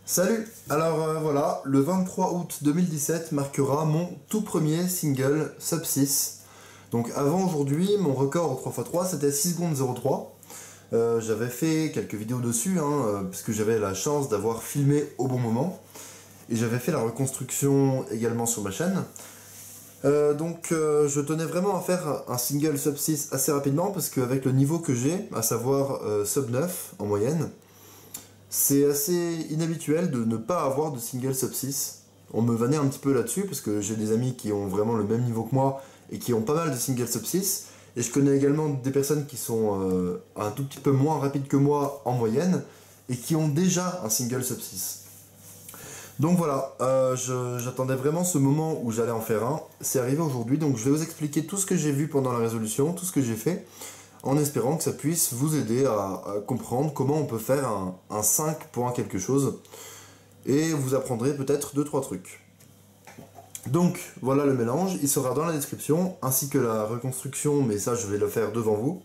Salut! Alors voilà, le 23 août 2017 marquera mon tout premier single sub 6. Donc avant aujourd'hui, mon record au 3x3 c'était 6 secondes 03. J'avais fait quelques vidéos dessus, puisque j'avais la chance d'avoir filmé au bon moment. Et j'avais fait la reconstruction également sur ma chaîne. Je tenais vraiment à faire un single sub 6 assez rapidement, parce qu'avec le niveau que j'ai, à savoir sub 9 en moyenne, c'est assez inhabituel de ne pas avoir de single sub 6. On me vannait un petit peu là-dessus, parce que j'ai des amis qui ont vraiment le même niveau que moi, et qui ont pas mal de single sub 6. Et je connais également des personnes qui sont un tout petit peu moins rapides que moi en moyenne, et qui ont déjà un single sub 6. Donc voilà, j'attendais vraiment ce moment où j'allais en faire un. C'est arrivé aujourd'hui, donc je vais vous expliquer tout ce que j'ai vu pendant la résolution, tout ce que j'ai fait, en espérant que ça puisse vous aider à comprendre comment on peut faire un 5 pour un quelque chose. Et vous apprendrez peut-être 2-3 trucs. Donc voilà le mélange, il sera dans la description, ainsi que la reconstruction, mais ça je vais le faire devant vous.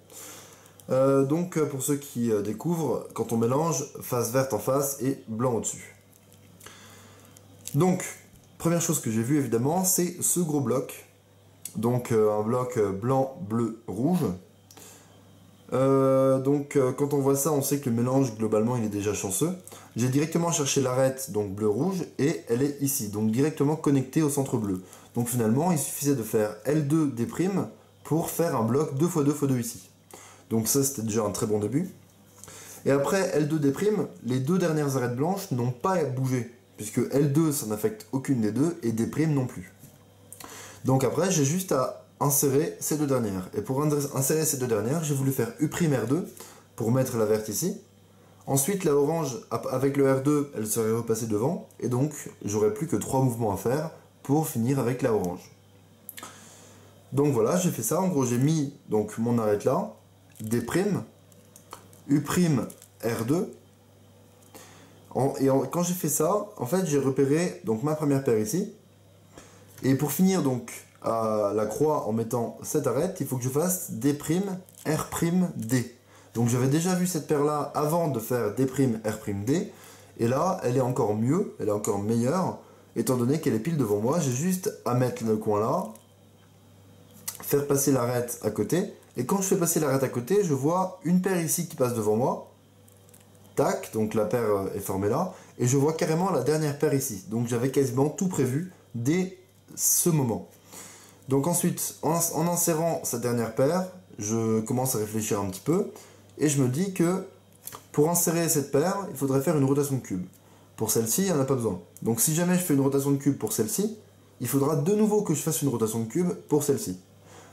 Pour ceux qui découvrent, quand on mélange, face verte en face et blanc au-dessus. Donc, première chose que j'ai vue évidemment, c'est ce gros bloc. Donc un bloc blanc, bleu, rouge. Quand on voit ça, on sait que le mélange globalement il est déjà chanceux. J'ai directement cherché l'arête, donc bleu-rouge, et elle est ici, donc directement connectée au centre bleu. Donc finalement, il suffisait de faire L2D' pour faire un bloc 2x2x2 ici. Donc ça, c'était déjà un très bon début. Et après L2D', les deux dernières arêtes blanches n'ont pas bougé, puisque L2 ça n'affecte aucune des deux, et D' non plus. Donc après, j'ai juste à insérer ces deux dernières. Et pour insérer ces deux dernières, j'ai voulu faire U'R2 pour mettre la verte ici. Ensuite, la orange, avec le R2, elle serait repassée devant. Et donc, j'aurais plus que 3 mouvements à faire pour finir avec la orange. Donc voilà, j'ai fait ça. En gros, j'ai mis donc, mon arête là, D', U'R2. Quand j'ai fait ça, en fait, j'ai repéré donc, ma première paire ici. Et pour finir donc à la croix en mettant cette arête, il faut que je fasse D', R', D. Donc j'avais déjà vu cette paire là avant de faire D', R', D. Et là, elle est encore mieux, elle est encore meilleure, étant donné qu'elle est pile devant moi. J'ai juste à mettre le coin là, faire passer l'arête à côté. Et quand je fais passer l'arête à côté, je vois une paire ici qui passe devant moi. Tac, donc la paire est formée là. Et je vois carrément la dernière paire ici. Donc j'avais quasiment tout prévu dès ce moment. Donc ensuite, en insérant cette dernière paire, je commence à réfléchir un petit peu. Et je me dis que pour insérer cette paire, il faudrait faire une rotation de cube. Pour celle-ci, il n'y en a pas besoin. Donc si jamais je fais une rotation de cube pour celle-ci, il faudra de nouveau que je fasse une rotation de cube pour celle-ci.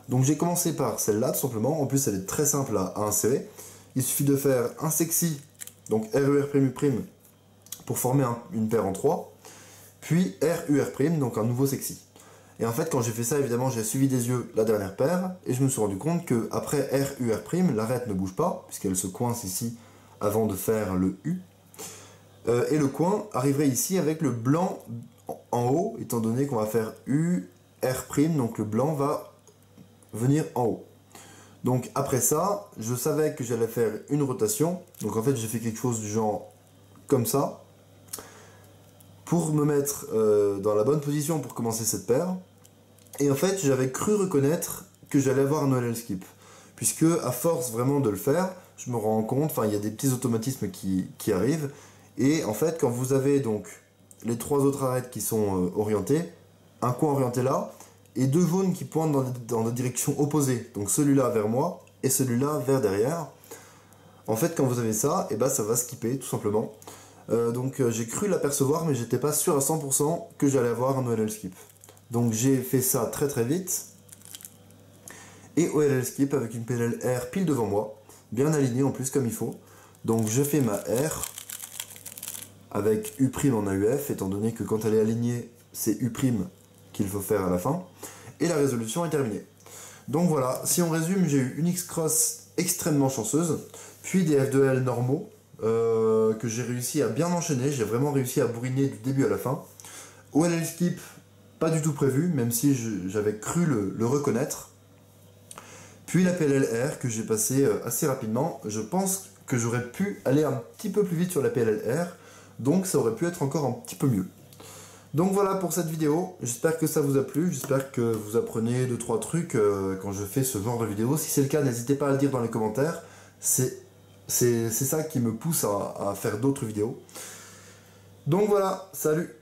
Donc j'ai commencé par celle-là, tout simplement. En plus, elle est très simple à insérer. Il suffit de faire un sexy, donc RUR', pour former une paire en 3. Puis RUR', donc un nouveau sexy. Et en fait, quand j'ai fait ça, évidemment, j'ai suivi des yeux la dernière paire, et je me suis rendu compte que après RUR', l'arête ne bouge pas, puisqu'elle se coince ici avant de faire le U. Et le coin arriverait ici avec le blanc en haut, étant donné qu'on va faire UR', donc le blanc va venir en haut. Donc après ça, je savais que j'allais faire une rotation, donc en fait j'ai fait quelque chose du genre comme ça, pour me mettre dans la bonne position pour commencer cette paire. Et en fait, j'avais cru reconnaître que j'allais avoir un OLL skip. Puisque, à force vraiment de le faire, je me rends compte, il y a des petits automatismes qui arrivent. Et en fait, quand vous avez donc les 3 autres arêtes qui sont orientées, un coin orienté là, et 2 jaunes qui pointent dans des directions opposées. Donc celui-là vers moi, et celui-là vers derrière. En fait, quand vous avez ça, et ça va skipper, tout simplement. J'ai cru l'apercevoir, mais j'étais pas sûr à 100% que j'allais avoir un OLL skip. Donc j'ai fait ça très très vite. Et OLL skip avec une PLL R pile devant moi, bien alignée en plus comme il faut. Donc je fais ma R avec U' en AUF, étant donné que quand elle est alignée, c'est U' qu'il faut faire à la fin. Et la résolution est terminée. Donc voilà, si on résume, j'ai eu une X-Cross extrêmement chanceuse, puis des F2L normaux, que j'ai réussi à bien enchaîner, j'ai vraiment réussi à bourriner du début à la fin. OLL skip, pas du tout prévu, même si j'avais cru le reconnaître. Puis la PLLR que j'ai passé assez rapidement. Je pense que j'aurais pu aller un petit peu plus vite sur la PLLR, donc ça aurait pu être encore un petit peu mieux. Donc voilà pour cette vidéo, j'espère que ça vous a plu, j'espère que vous apprenez 2-3 trucs quand je fais ce genre de vidéo. Si c'est le cas, n'hésitez pas à le dire dans les commentaires, c'est ça qui me pousse à faire d'autres vidéos. Donc voilà, salut!